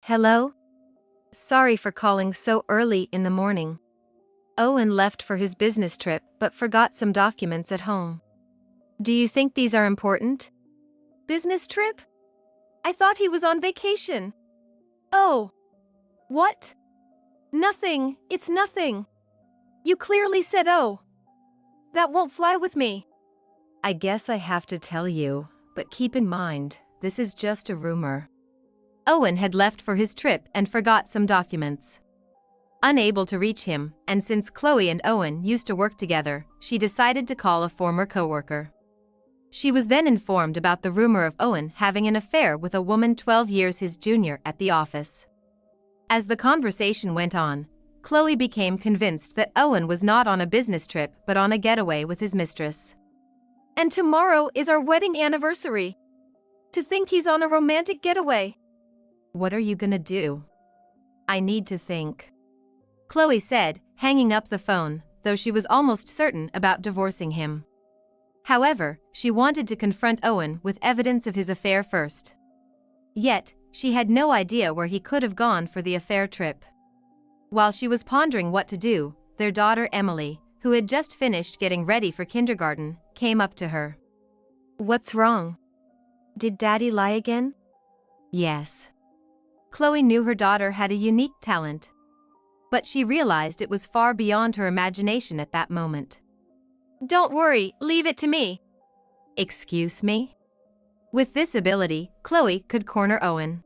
Hello? Sorry for calling so early in the morning. Owen left for his business trip but forgot some documents at home. Do you think these are important? Business trip? I thought he was on vacation. Oh. What? Nothing, it's nothing. You clearly said oh. That won't fly with me. I guess I have to tell you, but keep in mind, this is just a rumor. Owen had left for his trip and forgot some documents. Unable to reach him, and since Chloe and Owen used to work together, she decided to call a former coworker. She was then informed about the rumor of Owen having an affair with a woman 12 years his junior at the office. As the conversation went on, Chloe became convinced that Owen was not on a business trip but on a getaway with his mistress. And tomorrow is our wedding anniversary. To think he's on a romantic getaway. What are you gonna do? I need to think. Chloe said, hanging up the phone, though she was almost certain about divorcing him. However, she wanted to confront Owen with evidence of his affair first. Yet, she had no idea where he could have gone for the affair trip. While she was pondering what to do, their daughter Emily, who had just finished getting ready for kindergarten, came up to her. What's wrong? Did Daddy lie again? Yes. Chloe knew her daughter had a unique talent. But she realized it was far beyond her imagination at that moment. Don't worry, leave it to me. Excuse me? With this ability, Chloe could corner Owen.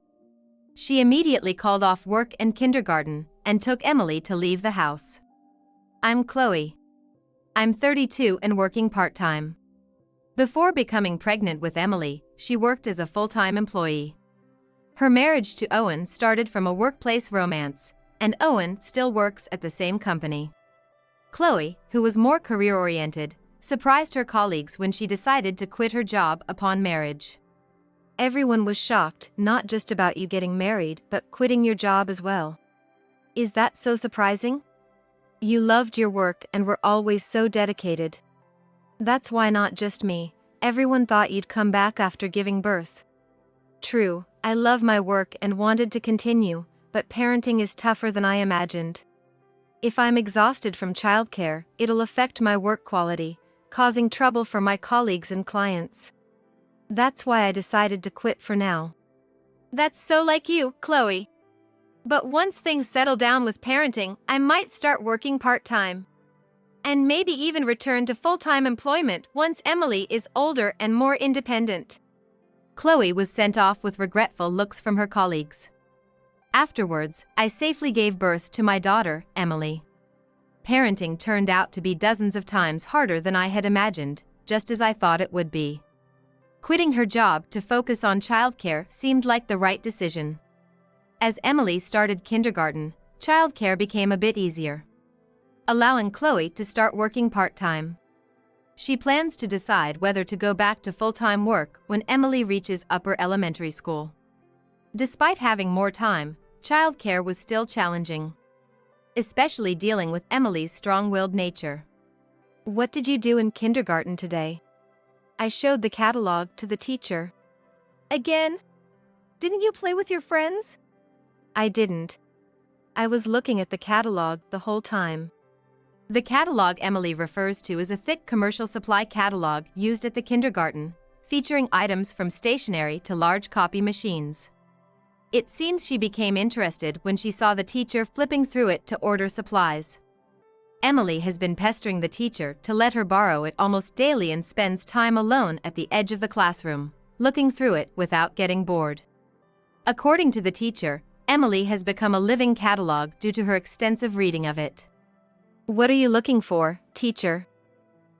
She immediately called off work and kindergarten and took Emily to leave the house. I'm Chloe. I'm 32 and working part-time. Before becoming pregnant with Emily, she worked as a full-time employee. Her marriage to Owen started from a workplace romance, and Owen still works at the same company. Chloe, who was more career-oriented, surprised her colleagues when she decided to quit her job upon marriage. Everyone was shocked, not just about you getting married, but quitting your job as well. Is that so surprising? You loved your work and were always so dedicated. That's why not just me, everyone thought you'd come back after giving birth. True, I love my work and wanted to continue, but parenting is tougher than I imagined. If I'm exhausted from childcare, it'll affect my work quality, causing trouble for my colleagues and clients. That's why I decided to quit for now. That's so like you, Chloe. But once things settle down with parenting, I might start working part-time. And maybe even return to full-time employment once Emily is older and more independent. Chloe was sent off with regretful looks from her colleagues. Afterwards, I safely gave birth to my daughter, Emily. Parenting turned out to be dozens of times harder than I had imagined, just as I thought it would be. Quitting her job to focus on childcare seemed like the right decision. As Emily started kindergarten, childcare became a bit easier, allowing Chloe to start working part-time. She plans to decide whether to go back to full-time work when Emily reaches upper elementary school. Despite having more time, childcare was still challenging, especially dealing with Emily's strong-willed nature. What did you do in kindergarten today? I showed the catalog to the teacher. Again? Didn't you play with your friends? I didn't. I was looking at the catalog the whole time. The catalog Emily refers to is a thick commercial supply catalog used at the kindergarten, featuring items from stationery to large copy machines. It seems she became interested when she saw the teacher flipping through it to order supplies. Emily has been pestering the teacher to let her borrow it almost daily and spends time alone at the edge of the classroom, looking through it without getting bored. According to the teacher, Emily has become a living catalog due to her extensive reading of it. What are you looking for, teacher?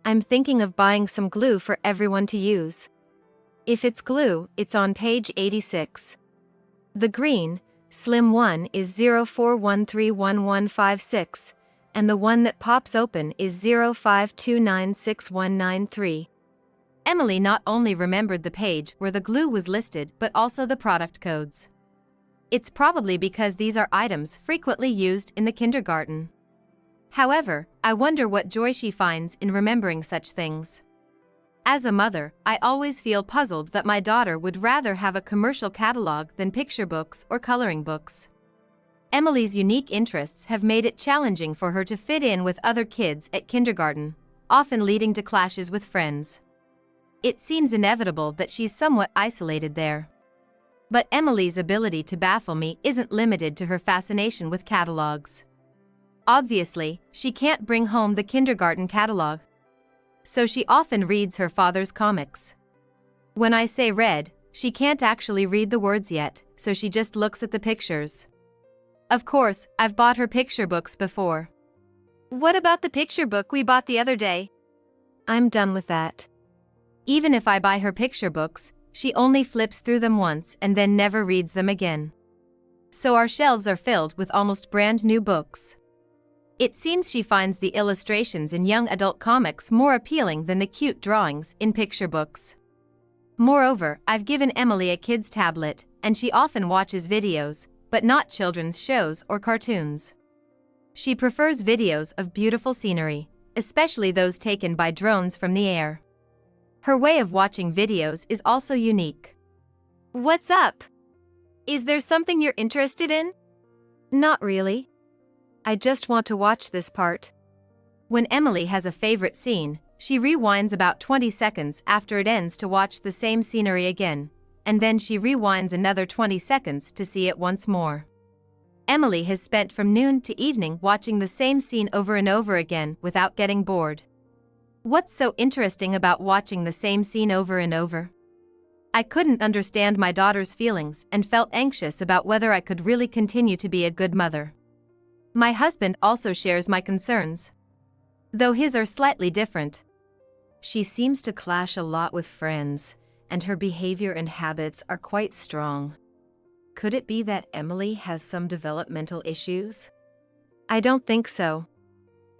I'm thinking of buying some glue for everyone to use. If it's glue, it's on page 86. The green, slim one is 04131156, and the one that pops open is 05296193. Emily not only remembered the page where the glue was listed but also the product codes. It's probably because these are items frequently used in the kindergarten. However, I wonder what joy she finds in remembering such things. As a mother, I always feel puzzled that my daughter would rather have a commercial catalog than picture books or coloring books. Emily's unique interests have made it challenging for her to fit in with other kids at kindergarten, often leading to clashes with friends. It seems inevitable that she's somewhat isolated there. But Emily's ability to baffle me isn't limited to her fascination with catalogs. Obviously, she can't bring home the kindergarten catalog. So she often reads her father's comics. When I say read, she can't actually read the words yet, so she just looks at the pictures. Of course, I've bought her picture books before. What about the picture book we bought the other day? I'm done with that. Even if I buy her picture books, she only flips through them once and then never reads them again. So our shelves are filled with almost brand new books. It seems she finds the illustrations in young adult comics more appealing than the cute drawings in picture books. Moreover, I've given Emily a kid's tablet, and she often watches videos, but not children's shows or cartoons. She prefers videos of beautiful scenery, especially those taken by drones from the air. Her way of watching videos is also unique. What's up? Is there something you're interested in? Not really. I just want to watch this part. When Emily has a favorite scene, she rewinds about 20 seconds after it ends to watch the same scenery again, and then she rewinds another 20 seconds to see it once more. Emily has spent from noon to evening watching the same scene over and over again without getting bored. What's so interesting about watching the same scene over and over? I couldn't understand my daughter's feelings and felt anxious about whether I could really continue to be a good mother. My husband also shares my concerns, though his are slightly different. She seems to clash a lot with friends, and her behavior and habits are quite strong. Could it be that Emily has some developmental issues? I don't think so.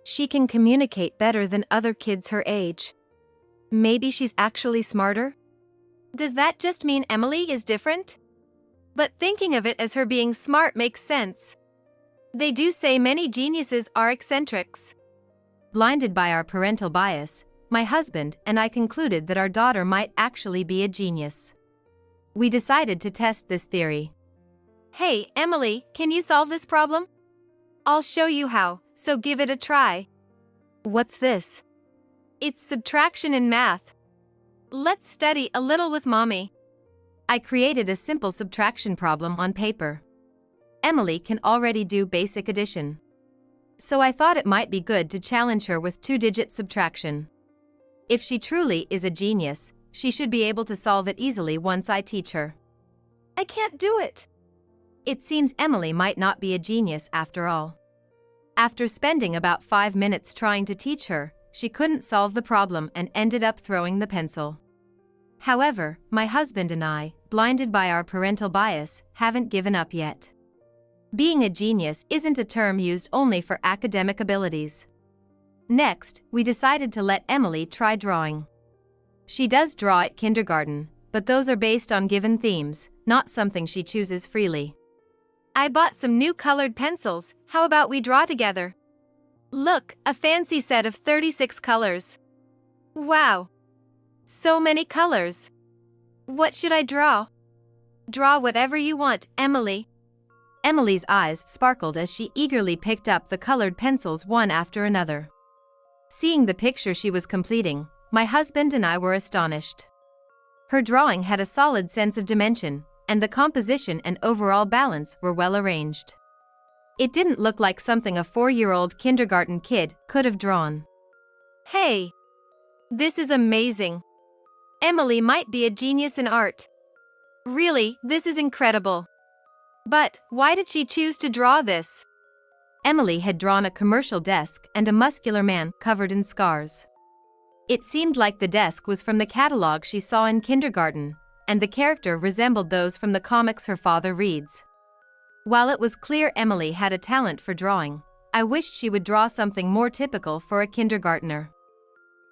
She can communicate better than other kids her age. Maybe she's actually smarter? Does that just mean Emily is different? But thinking of it as her being smart makes sense. They do say many geniuses are eccentrics. Blinded by our parental bias, my husband and I concluded that our daughter might actually be a genius. We decided to test this theory. Hey, Emily, can you solve this problem? I'll show you how, so give it a try. What's this? It's subtraction in math. Let's study a little with Mommy. I created a simple subtraction problem on paper. Emily can already do basic addition. So I thought it might be good to challenge her with two-digit subtraction. If she truly is a genius, she should be able to solve it easily once I teach her. I can't do it. It seems Emily might not be a genius after all. After spending about 5 minutes trying to teach her, she couldn't solve the problem and ended up throwing the pencil. However, my husband and I, blinded by our parental bias, haven't given up yet. Being a genius isn't a term used only for academic abilities. Next, we decided to let Emily try drawing. She does draw at kindergarten, but those are based on given themes, not something she chooses freely. I bought some new colored pencils, how about we draw together? Look, a fancy set of 36 colors. Wow! So many colors. What should I draw? Draw whatever you want, Emily. Emily's eyes sparkled as she eagerly picked up the colored pencils one after another. Seeing the picture she was completing, my husband and I were astonished. Her drawing had a solid sense of dimension, and the composition and overall balance were well arranged. It didn't look like something a 4-year-old kindergarten kid could have drawn. Hey! This is amazing. Emily might be a genius in art. Really, this is incredible. But, why did she choose to draw this? Emily had drawn a commercial desk and a muscular man covered in scars. It seemed like the desk was from the catalog she saw in kindergarten, and the character resembled those from the comics her father reads. While it was clear Emily had a talent for drawing, I wished she would draw something more typical for a kindergartner.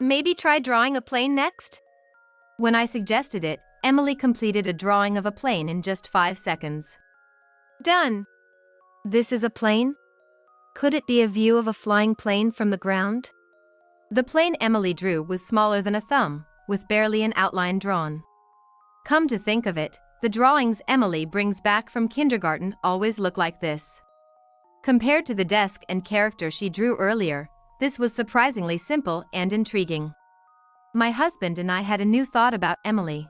Maybe try drawing a plane next? When I suggested it, Emily completed a drawing of a plane in just 5 seconds. Done! This is a plane? Could it be a view of a flying plane from the ground? The plane Emily drew was smaller than a thumb, with barely an outline drawn. Come to think of it, the drawings Emily brings back from kindergarten always look like this. Compared to the desk and character she drew earlier, this was surprisingly simple and intriguing. My husband and I had a new thought about Emily.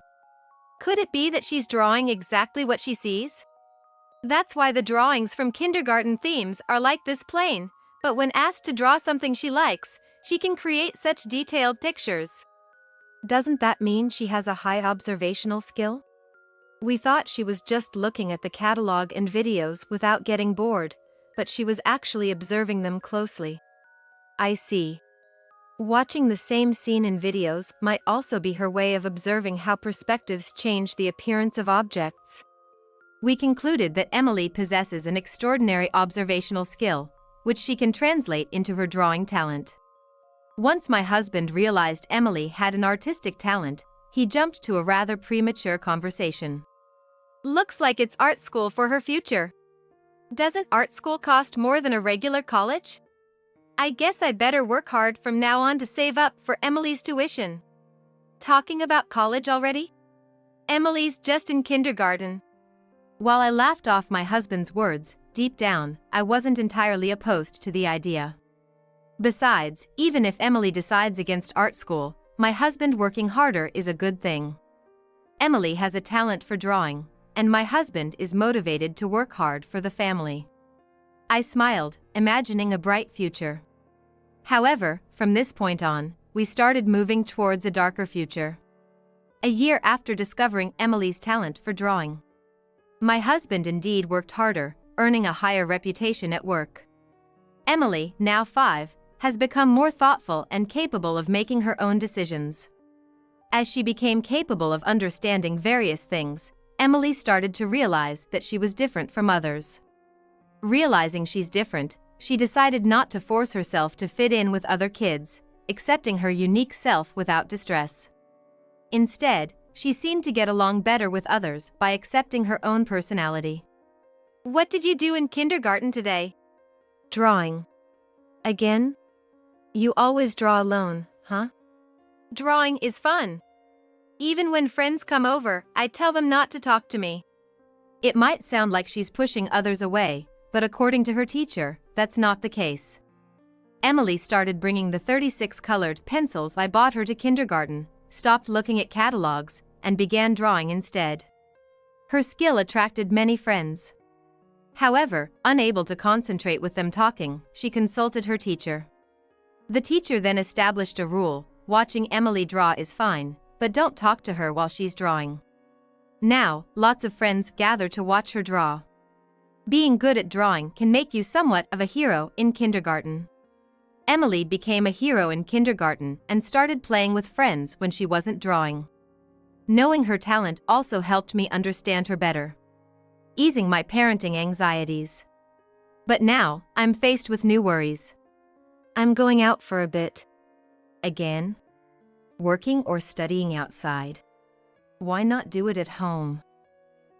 Could it be that she's drawing exactly what she sees? That's why the drawings from kindergarten themes are like this plain, but when asked to draw something she likes, she can create such detailed pictures. Doesn't that mean she has a high observational skill? We thought she was just looking at the catalog and videos without getting bored, but she was actually observing them closely. I see. Watching the same scene in videos might also be her way of observing how perspectives change the appearance of objects. We concluded that Emily possesses an extraordinary observational skill, which she can translate into her drawing talent. Once my husband realized Emily had an artistic talent, he jumped to a rather premature conversation. Looks like it's art school for her future. Doesn't art school cost more than a regular college? I guess I better work hard from now on to save up for Emily's tuition. Talking about college already? Emily's just in kindergarten. While I laughed off my husband's words, deep down, I wasn't entirely opposed to the idea. Besides, even if Emily decides against art school, my husband working harder is a good thing. Emily has a talent for drawing, and my husband is motivated to work hard for the family. I smiled, imagining a bright future. However, from this point on, we started moving towards a darker future. A year after discovering Emily's talent for drawing, my husband indeed worked harder, earning a higher reputation at work. Emily, now 5, has become more thoughtful and capable of making her own decisions. As she became capable of understanding various things, Emily started to realize that she was different from others. Realizing she's different, she decided not to force herself to fit in with other kids, accepting her unique self without distress. Instead, she seemed to get along better with others by accepting her own personality. What did you do in kindergarten today? Drawing. Again? You always draw alone, huh? Drawing is fun. Even when friends come over, I tell them not to talk to me. It might sound like she's pushing others away, but according to her teacher, that's not the case. Emily started bringing the 36 colored pencils I bought her to kindergarten, stopped looking at catalogs, and began drawing instead. Her skill attracted many friends. However, unable to concentrate with them talking, she consulted her teacher. The teacher then established a rule: watching Emily draw is fine, but don't talk to her while she's drawing. Now, lots of friends gather to watch her draw. Being good at drawing can make you somewhat of a hero in kindergarten. Emily became a hero in kindergarten and started playing with friends when she wasn't drawing. Knowing her talent also helped me understand her better, easing my parenting anxieties. But now, I'm faced with new worries. I'm going out for a bit. Again? Working or studying outside? Why not do it at home?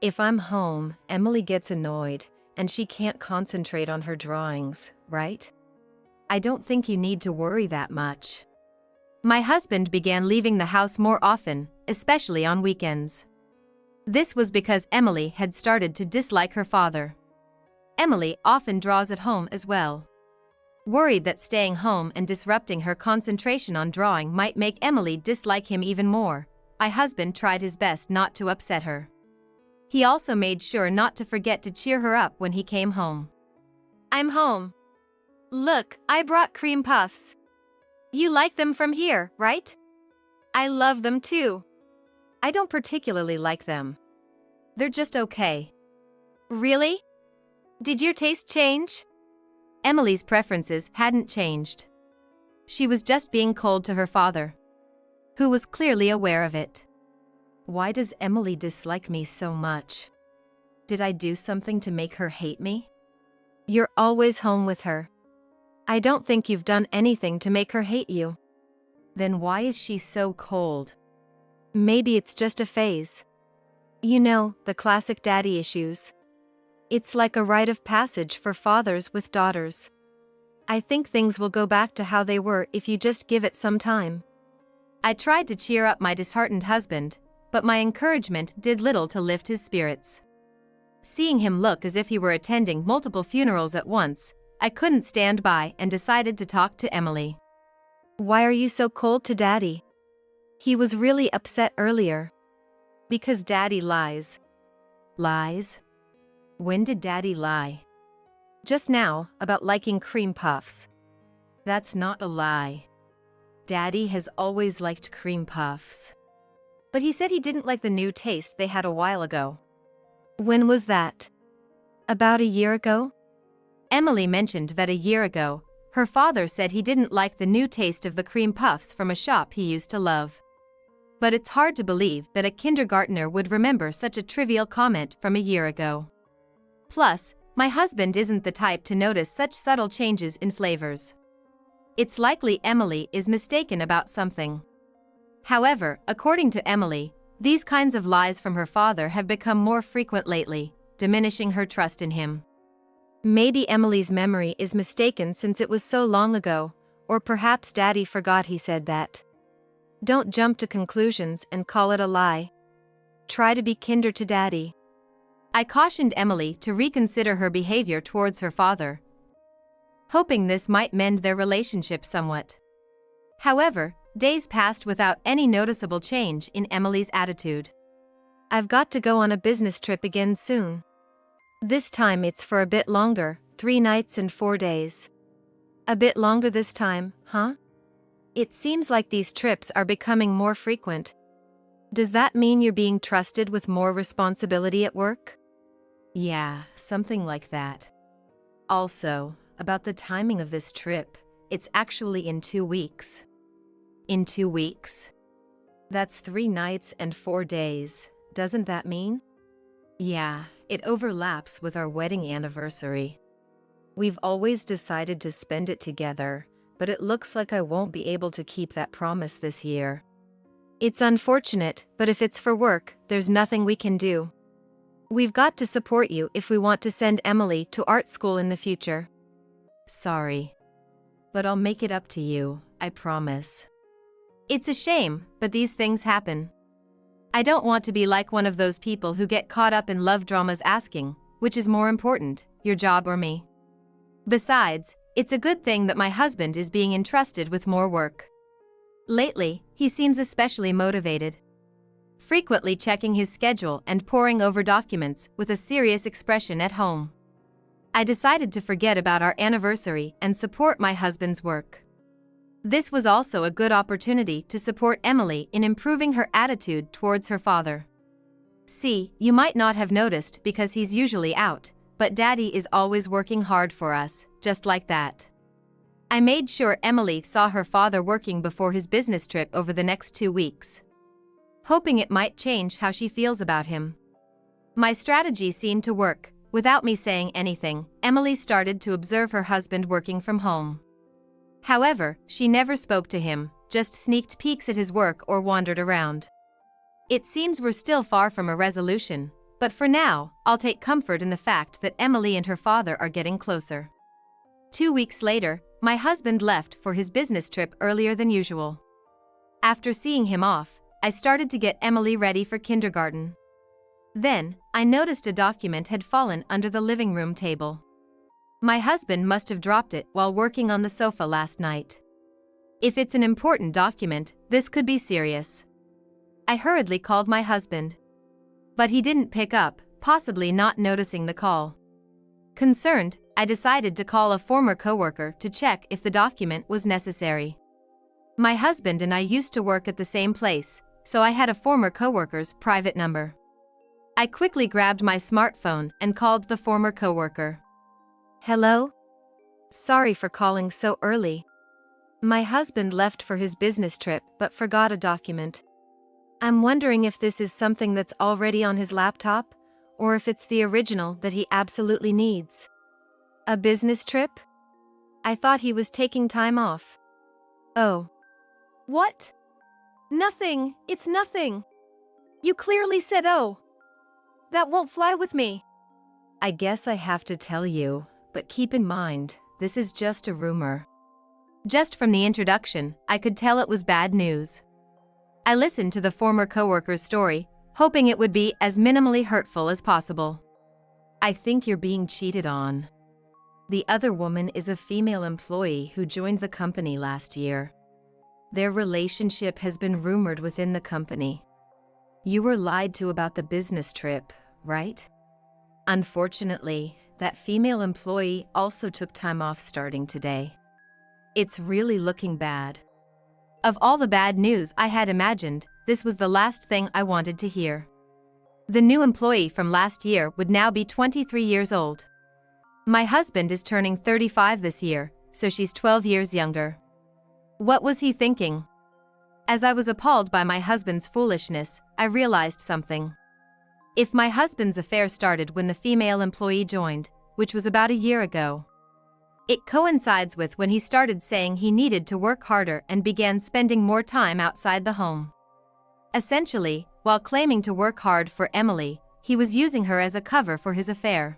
If I'm home, Emily gets annoyed, and she can't concentrate on her drawings, right? I don't think you need to worry that much. My husband began leaving the house more often, especially on weekends. This was because Emily had started to dislike her father. Emily often draws at home as well. Worried that staying home and disrupting her concentration on drawing might make Emily dislike him even more, my husband tried his best not to upset her. He also made sure not to forget to cheer her up when he came home. I'm home. Look, I brought cream puffs. You like them from here, right? I love them too. I don't particularly like them. They're just okay. Really? Did your taste change? Emily's preferences hadn't changed. She was just being cold to her father, who was clearly aware of it. Why does Emily dislike me so much? Did I do something to make her hate me? You're always home with her. I don't think you've done anything to make her hate you. Then why is she so cold? Maybe it's just a phase. You know, the classic daddy issues. It's like a rite of passage for fathers with daughters. I think things will go back to how they were if you just give it some time. I tried to cheer up my disheartened husband, but my encouragement did little to lift his spirits. Seeing him look as if he were attending multiple funerals at once, I couldn't stand by and decided to talk to Emily. Why are you so cold to Daddy? He was really upset earlier. Because Daddy lies. Lies? When did Daddy lie? Just now, about liking cream puffs. That's not a lie. Daddy has always liked cream puffs. But he said he didn't like the new taste they had a while ago. When was that? About a year ago? Emily mentioned that a year ago, her father said he didn't like the new taste of the cream puffs from a shop he used to love. But it's hard to believe that a kindergartner would remember such a trivial comment from a year ago. Plus, my husband isn't the type to notice such subtle changes in flavors. It's likely Emily is mistaken about something. However, according to Emily, these kinds of lies from her father have become more frequent lately, diminishing her trust in him. Maybe Emily's memory is mistaken since it was so long ago, or perhaps Daddy forgot he said that. Don't jump to conclusions and call it a lie. Try to be kinder to Daddy. I cautioned Emily to reconsider her behavior towards her father, hoping this might mend their relationship somewhat. However, days passed without any noticeable change in Emily's attitude. I've got to go on a business trip again soon. This time it's for a bit longer, 3 nights and 4 days. A bit longer this time, huh? It seems like these trips are becoming more frequent. Does that mean you're being trusted with more responsibility at work? Yeah, something like that. Also, about the timing of this trip, it's actually in 2 weeks. In 2 weeks? That's 3 nights and 4 days, doesn't that mean? Yeah, it overlaps with our wedding anniversary. We've always decided to spend it together, but it looks like I won't be able to keep that promise this year. It's unfortunate, but if it's for work, there's nothing we can do. We've got to support you if we want to send Emily to art school in the future. Sorry. But I'll make it up to you, I promise. It's a shame, but these things happen. I don't want to be like one of those people who get caught up in love dramas asking, which is more important, your job or me? Besides, it's a good thing that my husband is being entrusted with more work. Lately, he seems especially motivated, frequently checking his schedule and poring over documents with a serious expression at home. I decided to forget about our anniversary and support my husband's work. This was also a good opportunity to support Emily in improving her attitude towards her father. See, you might not have noticed because he's usually out, but Daddy is always working hard for us, just like that. I made sure Emily saw her father working before his business trip over the next 2 weeks, hoping it might change how she feels about him. My strategy seemed to work. Without me saying anything, Emily started to observe her husband working from home. However, she never spoke to him, just sneaked peeks at his work or wandered around. It seems we're still far from a resolution, but for now, I'll take comfort in the fact that Emily and her father are getting closer. 2 weeks later, my husband left for his business trip earlier than usual. After seeing him off, I started to get Emily ready for kindergarten. Then, I noticed a document had fallen under the living room table. My husband must have dropped it while working on the sofa last night. If it's an important document, this could be serious. I hurriedly called my husband, but he didn't pick up, possibly not noticing the call. Concerned, I decided to call a former coworker to check if the document was necessary. My husband and I used to work at the same place, so I had a former coworker's private number. I quickly grabbed my smartphone and called the former coworker. Hello? Sorry for calling so early. My husband left for his business trip but forgot a document. I'm wondering if this is something that's already on his laptop, or if it's the original that he absolutely needs. A business trip? I thought he was taking time off. Oh. What? Nothing, it's nothing. You clearly said oh. That won't fly with me. I guess I have to tell you, but keep in mind, this is just a rumor. Just from the introduction, I could tell it was bad news. I listened to the former coworker's story, hoping it would be as minimally hurtful as possible. I think you're being cheated on. The other woman is a female employee who joined the company last year. Their relationship has been rumored within the company. You were lied to about the business trip, right? Unfortunately, that female employee also took time off starting today. It's really looking bad. Of all the bad news I had imagined, this was the last thing I wanted to hear. The new employee from last year would now be 23 years old. My husband is turning 35 this year, so she's 12 years younger. What was he thinking? As I was appalled by my husband's foolishness, I realized something. If my husband's affair started when the female employee joined, which was about a year ago, it coincides with when he started saying he needed to work harder and began spending more time outside the home. Essentially, while claiming to work hard for Emily, he was using her as a cover for his affair.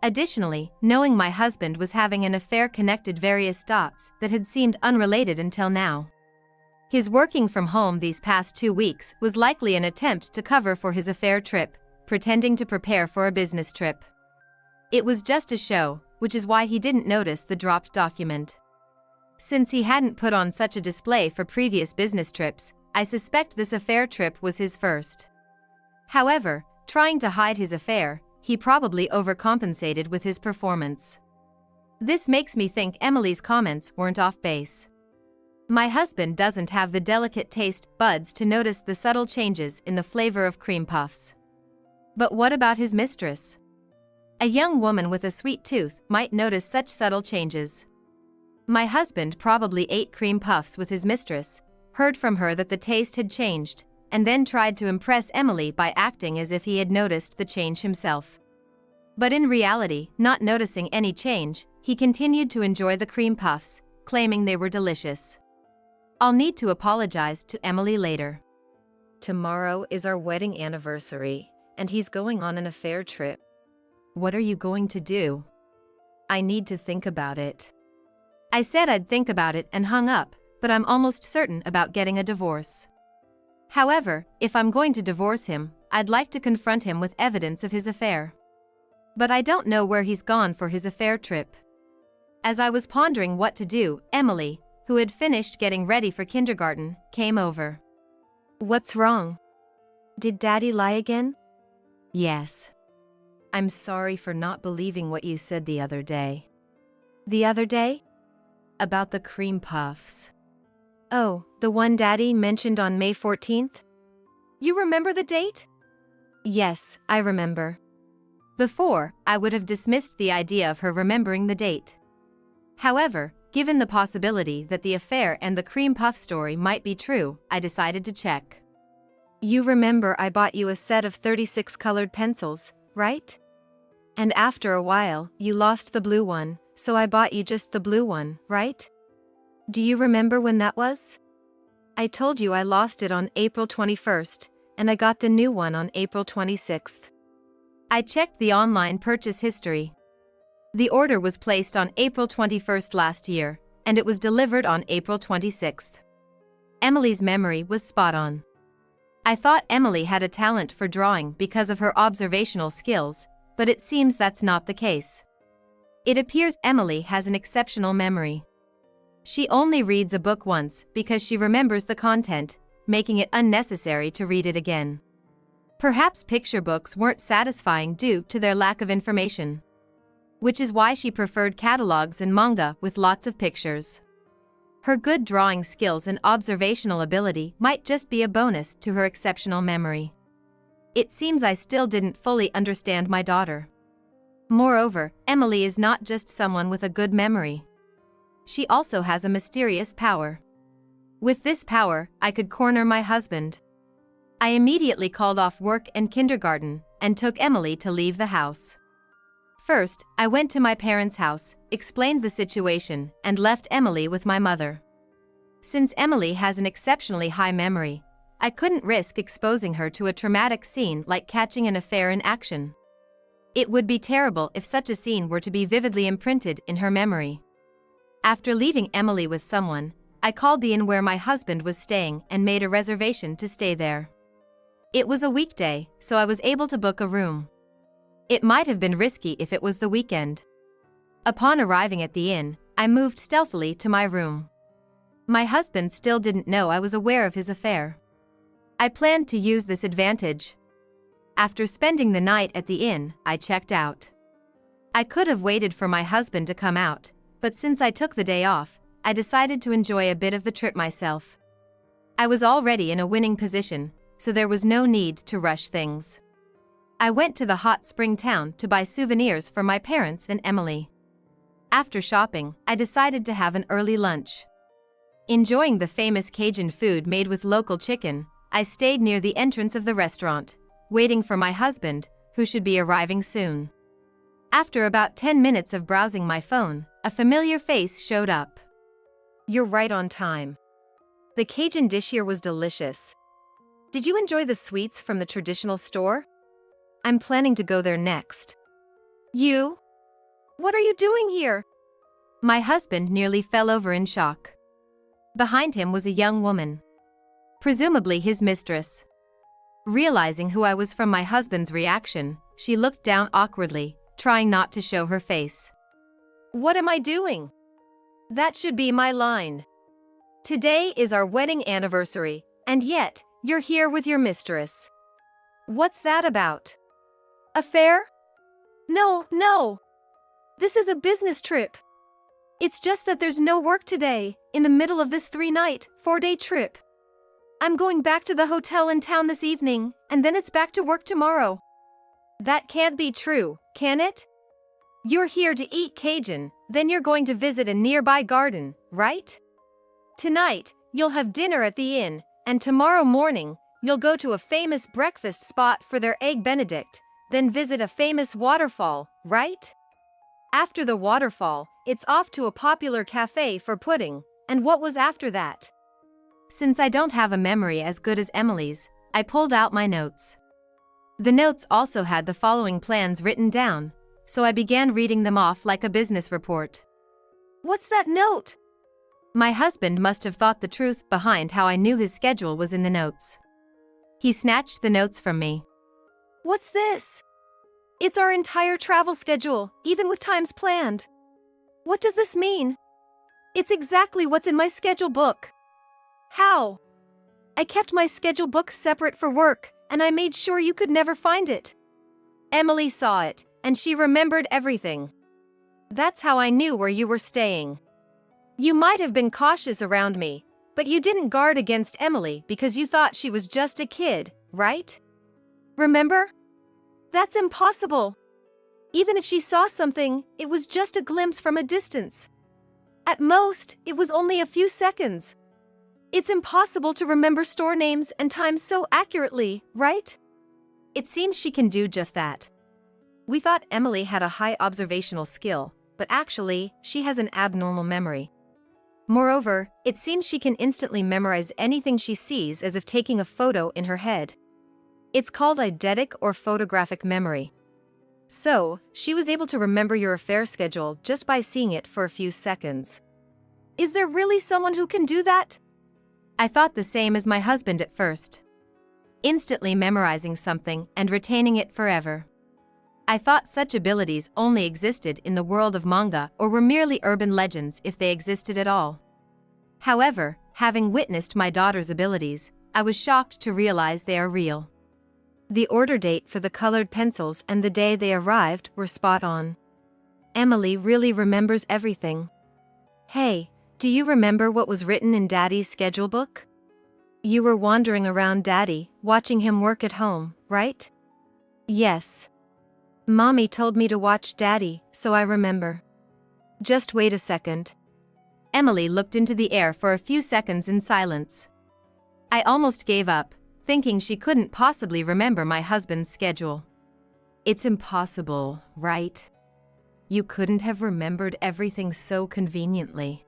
Additionally, knowing my husband was having an affair connected various dots that had seemed unrelated until now. His working from home these past 2 weeks was likely an attempt to cover for his affair trip, pretending to prepare for a business trip. It was just a show, which is why he didn't notice the dropped document. Since he hadn't put on such a display for previous business trips, I suspect this affair trip was his first. However, trying to hide his affair, he probably overcompensated with his performance. This makes me think Emily's comments weren't off base. My husband doesn't have the delicate taste buds to notice the subtle changes in the flavor of cream puffs. But what about his mistress? A young woman with a sweet tooth might notice such subtle changes. My husband probably ate cream puffs with his mistress, heard from her that the taste had changed, and then tried to impress Emily by acting as if he had noticed the change himself. But in reality, not noticing any change, he continued to enjoy the cream puffs, claiming they were delicious. I'll need to apologize to Emily later. Tomorrow is our wedding anniversary, and he's going on an affair trip. What are you going to do? I need to think about it. I said I'd think about it and hung up, but I'm almost certain about getting a divorce. However, if I'm going to divorce him, I'd like to confront him with evidence of his affair. But I don't know where he's gone for his affair trip. As I was pondering what to do, Emily, who had finished getting ready for kindergarten, came over. What's wrong? Did Daddy lie again? Yes. I'm sorry for not believing what you said the other day. The other day? About the cream puffs. Oh, the one Daddy mentioned on May 14th? You remember the date? Yes, I remember. Before, I would have dismissed the idea of her remembering the date. However, given the possibility that the affair and the cream puff story might be true, I decided to check. You remember I bought you a set of 36 colored pencils, right? And after a while, you lost the blue one, so I bought you just the blue one, right? Do you remember when that was? I told you I lost it on April 21st, and I got the new one on April 26th. I checked the online purchase history. The order was placed on April 21st last year, and it was delivered on April 26th. Emily's memory was spot on. I thought Emily had a talent for drawing because of her observational skills, but it seems that's not the case. It appears Emily has an exceptional memory. She only reads a book once because she remembers the content, making it unnecessary to read it again. Perhaps picture books weren't satisfying due to their lack of information. Which is why she preferred catalogs and manga with lots of pictures. Her good drawing skills and observational ability might just be a bonus to her exceptional memory. It seems I still didn't fully understand my daughter. Moreover, Emily is not just someone with a good memory. She also has a mysterious power. With this power, I could corner my husband. I immediately called off work and kindergarten and took Emily to leave the house. First, I went to my parents' house, explained the situation, and left Emily with my mother. Since Emily has an exceptionally high memory, I couldn't risk exposing her to a traumatic scene like catching an affair in action. It would be terrible if such a scene were to be vividly imprinted in her memory. After leaving Emily with someone, I called the inn where my husband was staying and made a reservation to stay there. It was a weekday, so I was able to book a room. It might have been risky if it was the weekend. Upon arriving at the inn, I moved stealthily to my room. My husband still didn't know I was aware of his affair. I planned to use this advantage. After spending the night at the inn, I checked out. I could have waited for my husband to come out, but since I took the day off, I decided to enjoy a bit of the trip myself. I was already in a winning position, so there was no need to rush things. I went to the hot spring town to buy souvenirs for my parents and Emily. After shopping, I decided to have an early lunch. Enjoying the famous Cajun food made with local chicken, I stayed near the entrance of the restaurant, waiting for my husband, who should be arriving soon. After about 10 minutes of browsing my phone, a familiar face showed up. You're right on time. The Cajun dish here was delicious. Did you enjoy the sweets from the traditional store? I'm planning to go there next. You? What are you doing here? My husband nearly fell over in shock. Behind him was a young woman. Presumably his mistress. Realizing who I was from my husband's reaction, she looked down awkwardly, trying not to show her face. What am I doing? That should be my line. Today is our wedding anniversary, and yet, you're here with your mistress. What's that about? Affair? No. This is a business trip. It's just that there's no work today, in the middle of this 3-night, 4-day trip. I'm going back to the hotel in town this evening, and then it's back to work tomorrow. That can't be true, can it? You're here to eat Cajun, then you're going to visit a nearby garden, right? Tonight, you'll have dinner at the inn, and tomorrow morning, you'll go to a famous breakfast spot for their egg benedict, then visit a famous waterfall, right? After the waterfall, it's off to a popular cafe for pudding, and what was after that? Since I don't have a memory as good as Emily's, I pulled out my notes. The notes also had the following plans written down, so I began reading them off like a business report. What's that note? My husband must have thought the truth behind how I knew his schedule was in the notes. He snatched the notes from me. What's this? It's our entire travel schedule, even with times planned. What does this mean? It's exactly what's in my schedule book. How? I kept my schedule book separate for work, and I made sure you could never find it. Emily saw it, and she remembered everything. That's how I knew where you were staying. You might have been cautious around me, but you didn't guard against Emily because you thought she was just a kid, right? Remember? That's impossible. Even if she saw something, it was just a glimpse from a distance. At most, it was only a few seconds. It's impossible to remember store names and times so accurately, right? It seems she can do just that. We thought Emily had a high observational skill, but actually, she has an abnormal memory. Moreover, it seems she can instantly memorize anything she sees as if taking a photo in her head. It's called eidetic or photographic memory. So, she was able to remember your affair schedule just by seeing it for a few seconds. Is there really someone who can do that? I thought the same as my husband at first. Instantly memorizing something and retaining it forever. I thought such abilities only existed in the world of manga or were merely urban legends if they existed at all. However, having witnessed my daughter's abilities, I was shocked to realize they are real. The order date for the colored pencils and the day they arrived were spot on. Emily really remembers everything. Hey, do you remember what was written in Daddy's schedule book? You were wandering around Daddy, watching him work at home, right? Yes. Mommy told me to watch Daddy, so I remember. Just wait a second. Emily looked into the air for a few seconds in silence. I almost gave up, thinking she couldn't possibly remember my husband's schedule. It's impossible, right? You couldn't have remembered everything so conveniently.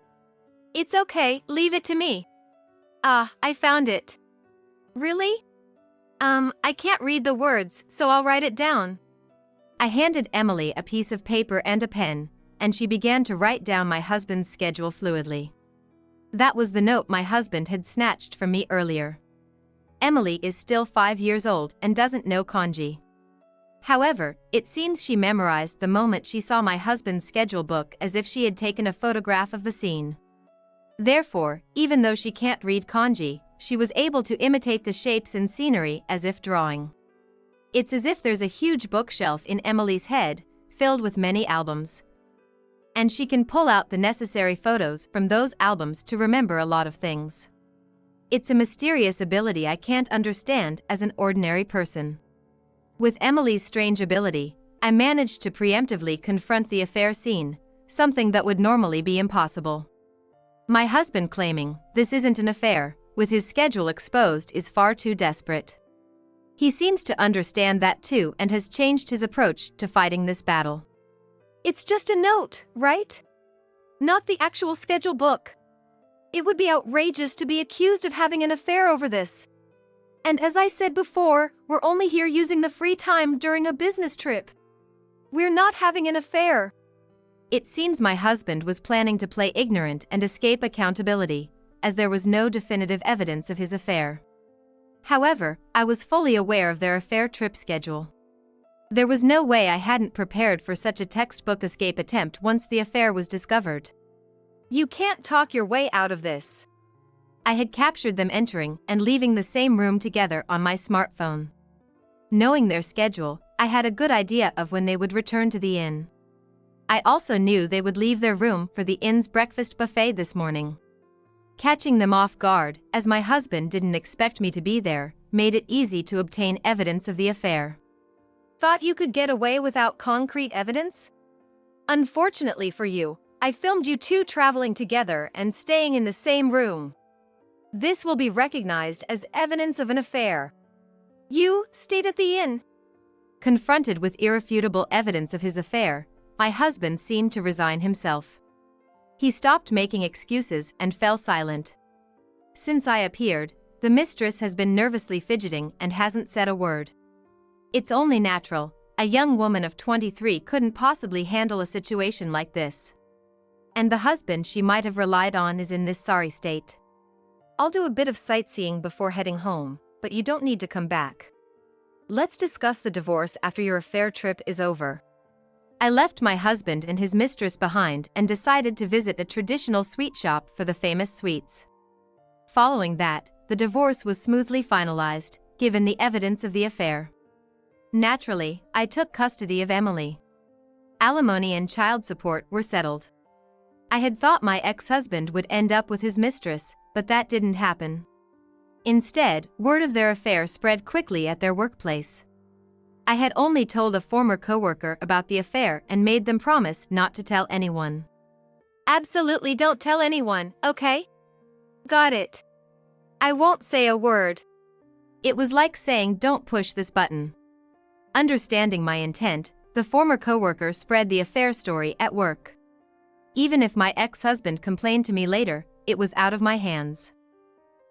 It's okay, leave it to me. Ah, I found it. Really? I can't read the words, so I'll write it down. I handed Emily a piece of paper and a pen, and she began to write down my husband's schedule fluidly. That was the note my husband had snatched from me earlier. Emily is still 5 years old and doesn't know kanji. However, it seems she memorized the moment she saw my husband's schedule book as if she had taken a photograph of the scene. Therefore, even though she can't read kanji, she was able to imitate the shapes and scenery as if drawing. It's as if there's a huge bookshelf in Emily's head, filled with many albums. And she can pull out the necessary photos from those albums to remember a lot of things. It's a mysterious ability I can't understand as an ordinary person. With Emily's strange ability, I managed to preemptively confront the affair scene, something that would normally be impossible. My husband claiming, "This isn't an affair," with his schedule exposed, is far too desperate. He seems to understand that too and has changed his approach to fighting this battle. It's just a note, right? Not the actual schedule book. It would be outrageous to be accused of having an affair over this. And as I said before, we're only here using the free time during a business trip. We're not having an affair. It seems my husband was planning to play ignorant and escape accountability, as there was no definitive evidence of his affair. However, I was fully aware of their affair trip schedule. There was no way I hadn't prepared for such a textbook escape attempt once the affair was discovered. You can't talk your way out of this. I had captured them entering and leaving the same room together on my smartphone. Knowing their schedule, I had a good idea of when they would return to the inn. I also knew they would leave their room for the inn's breakfast buffet this morning. Catching them off guard, as my husband didn't expect me to be there, made it easy to obtain evidence of the affair. Thought you could get away without concrete evidence? Unfortunately for you, I filmed you two traveling together and staying in the same room. This will be recognized as evidence of an affair. You stayed at the inn. Confronted with irrefutable evidence of his affair, my husband seemed to resign himself. He stopped making excuses and fell silent. Since I appeared, the mistress has been nervously fidgeting and hasn't said a word. It's only natural, a young woman of 23 couldn't possibly handle a situation like this. And the husband she might have relied on is in this sorry state. I'll do a bit of sightseeing before heading home, but you don't need to come back. Let's discuss the divorce after your affair trip is over. I left my husband and his mistress behind and decided to visit a traditional sweet shop for the famous sweets. Following that, the divorce was smoothly finalized, given the evidence of the affair. Naturally, I took custody of Emily. Alimony and child support were settled. I had thought my ex-husband would end up with his mistress, but that didn't happen. Instead, word of their affair spread quickly at their workplace. I had only told a former coworker about the affair and made them promise not to tell anyone. Absolutely don't tell anyone, okay? Got it. I won't say a word. It was like saying don't push this button. Understanding my intent, the former coworker spread the affair story at work. Even if my ex-husband complained to me later, it was out of my hands.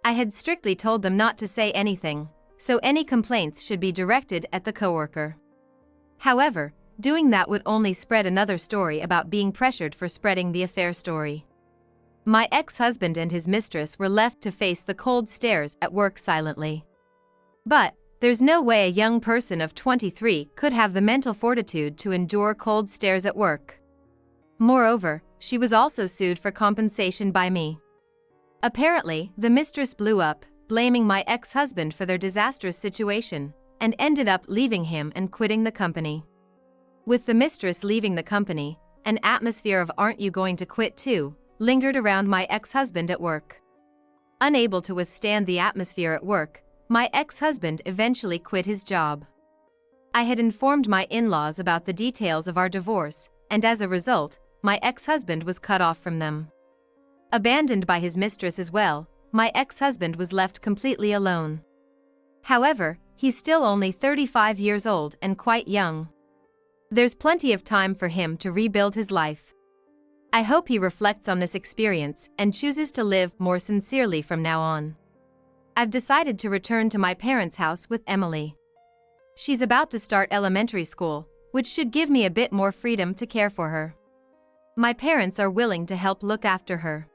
I had strictly told them not to say anything, so any complaints should be directed at the coworker. However, doing that would only spread another story about being pressured for spreading the affair story. My ex-husband and his mistress were left to face the cold stares at work silently. But there's no way a young person of 23 could have the mental fortitude to endure cold stares at work. Moreover, she was also sued for compensation by me. Apparently, the mistress blew up, blaming my ex-husband for their disastrous situation, and ended up leaving him and quitting the company. With the mistress leaving the company, an atmosphere of "aren't you going to quit too?" lingered around my ex-husband at work. Unable to withstand the atmosphere at work, my ex-husband eventually quit his job. I had informed my in-laws about the details of our divorce, and as a result, my ex-husband was cut off from them. Abandoned by his mistress as well, my ex-husband was left completely alone. However, he's still only 35 years old and quite young. There's plenty of time for him to rebuild his life. I hope he reflects on this experience and chooses to live more sincerely from now on. I've decided to return to my parents' house with Emily. She's about to start elementary school, which should give me a bit more freedom to care for her. My parents are willing to help look after her.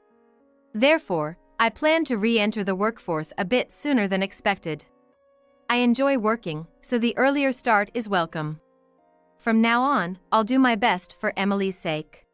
Therefore, I plan to re-enter the workforce a bit sooner than expected. I enjoy working, so the earlier start is welcome. From now on, I'll do my best for Emily's sake.